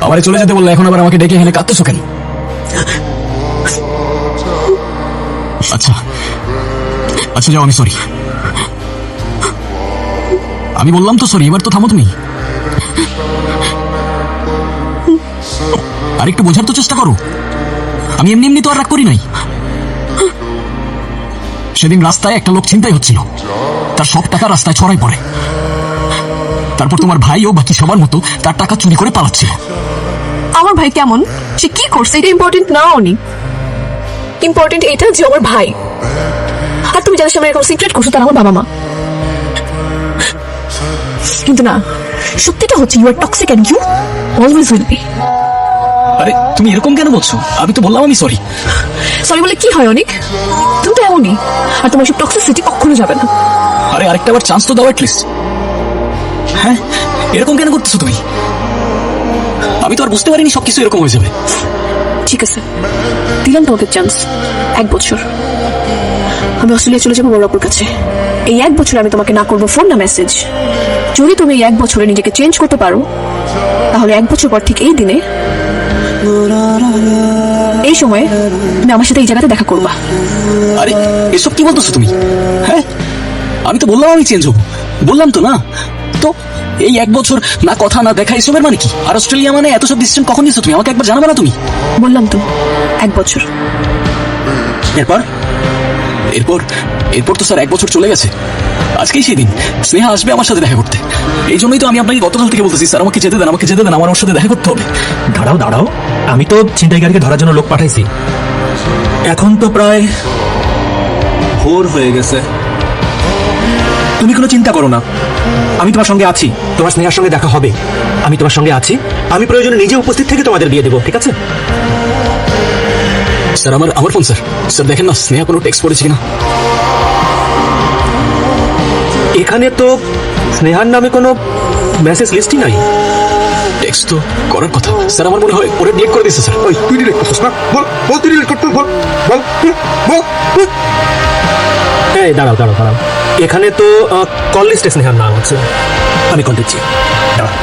আমারে চলে যেতে বললে এখন আবার আমাকে ডেকে এখানে কাঁদতেছো কেন? আচ্ছা আচ্ছা যাও, আমি সরি। আমি বললাম তো সরি, এবার তো থামো তুমি। আর একটু বোঝার তো চেষ্টা করো, আমি এমনি এমনি তো আর রাগ করি নাই। সেদিন রাস্তায় একটা লোক ছিনতাই হচ্ছিল, তার সব টাকা রাস্তায় ছড়াই পড়ে। তারপর তোমার ভাই ও বাকি সবার মতো তার টাকা চুরি করে পালাচ্ছিল। আমার ভাই কেমন, সে কি করছে এটা ইম্পর্টেন্ট না অনেক, ইম্পর্টেন্ট এটা যে আমার ভাই। আর তুমি যাদের সামনে এরকম সিক্রেট করছো তারা আমার বাবা মা। কিন্তু না, সত্যিটা হচ্ছে you are toxic and you always will be. আরে তুমি এরকম কেন বলছো? আমি তো বললাম আমি সরি। সরি বলে কি হয় অনেক, তুমি তো এমনই। আর তোমার সব টক্সিসিটি কখনো যাবে না। আরে আরেকটা বার চান্স তো দাও অ্যাটলিস্ট। হ্যাঁ, এরকম কেন করতেছো তুমি? আমি তো আর বুঝতে পারিনি সবকিছু এরকম হয়ে যাবে। ঠিক আছে, দিলাম তোমাকে চান্স, 1 বছর। আমি অস্ট্রেলিয়া চলে যাবো বড় আপুর কাছে। এই 1 বছর আমি তোমাকে না করবো ফোন না মেসেজ। যদি তুমি এই 1 বছরে নিজেকে চেঞ্জ করতে পারো, তাহলে 1 বছর পর ঠিক এই দিনে এই সময়ে তুমি আমার সাথে এই জায়গাতে দেখা করবা। আরে এসব কি বলতেছো তুমি? হ্যাঁ, আমি তো বললাম আমি চেঞ্জ হবো, বললাম তো না। তো এই 1 বছর না কথা না দেখা, এসবের মানে কি? আর অস্ট্রেলিয়া মানে এত সব ডিসিশন কখন নিয়েছো তুমি? আমাকে একবার জানাবে না তুমি? বললাম তো 1 বছর। এরপর এরপর এরপর তো স্যার 1 বছর চলে গেছে। আজকেই সেই দিন, স্নেহা আসবে আমার সাথে দেখা করতে। এই জন্যই তো আমি আপনাকে গতকাল থেকে বলতেছি, স্যার আমাকে যেতে দেন, আমাকে যেতে দেন, আমার ওর সাথে দেখা করতে হবে। দাঁড়াও দাঁড়াও, আমি তো ছিনতাইকারীকে ধরার জন্য লোক পাঠাইছি। এখন তো প্রায় ভোর হয়ে গেছে। তুমি কোনো চিন্তা করো না, আমি তোমার সঙ্গে আছি। তোমার স্নেহার সঙ্গে দেখা হবে, আমি তোমার সঙ্গে আছি। আমি প্রয়োজনে নিজে উপস্থিত থেকে তোমাদের বিয়ে দেবো, ঠিক আছে? স্যার আমার ফোন স্যার, স্যার দেখেন না স্নেহা কোনো টেক্সট করেছে কিনা। এখানে তো স্নেহার নামে কোনো মেসেজ লিস্টই নাই। টেক্সট তো করার কথা স্যার, আমার মনে হয় ওরে ডিলিট করে দিয়েছে স্যার। ওই তুই ডিলিট করছিস না? বল বল, তুই ডিলিট করতে বল বল বল। এই দাঁড়াও দাঁড়াও দাঁড়াও, এখানে তো কল লিস্টে স্নেহার নাম আছে। আমি কল দিচ্ছি, দাঁড়াও।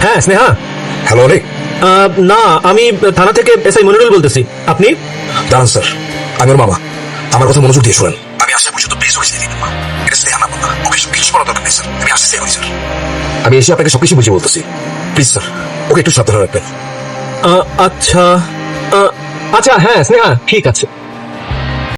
হ্যাঁ স্নেহা। হ্যালো অনেক। না, আমি থানা থেকে এসআই মনিরুল বলতেছি। আপনি? দাঁড়ান স্যার, আমি ওর মামা। আমার কথা মনোযোগ দিয়ে শোনেন। আমি আসলে পর্যন্ত প্লিজ ওকে দিবেন না। এটা স্নেহা না বললাম, ওকে সবকিছু বলার দরকার নেই স্যার। আমি আসতে চাই স্যার। আমি এসে আপনাকে সবকিছু বুঝিয়ে বলতেছি, প্লিজ স্যার ওকে একটু সাবধানে রাখবেন। আচ্ছা আচ্ছা, হ্যাঁ স্নেহা ঠিক আছে।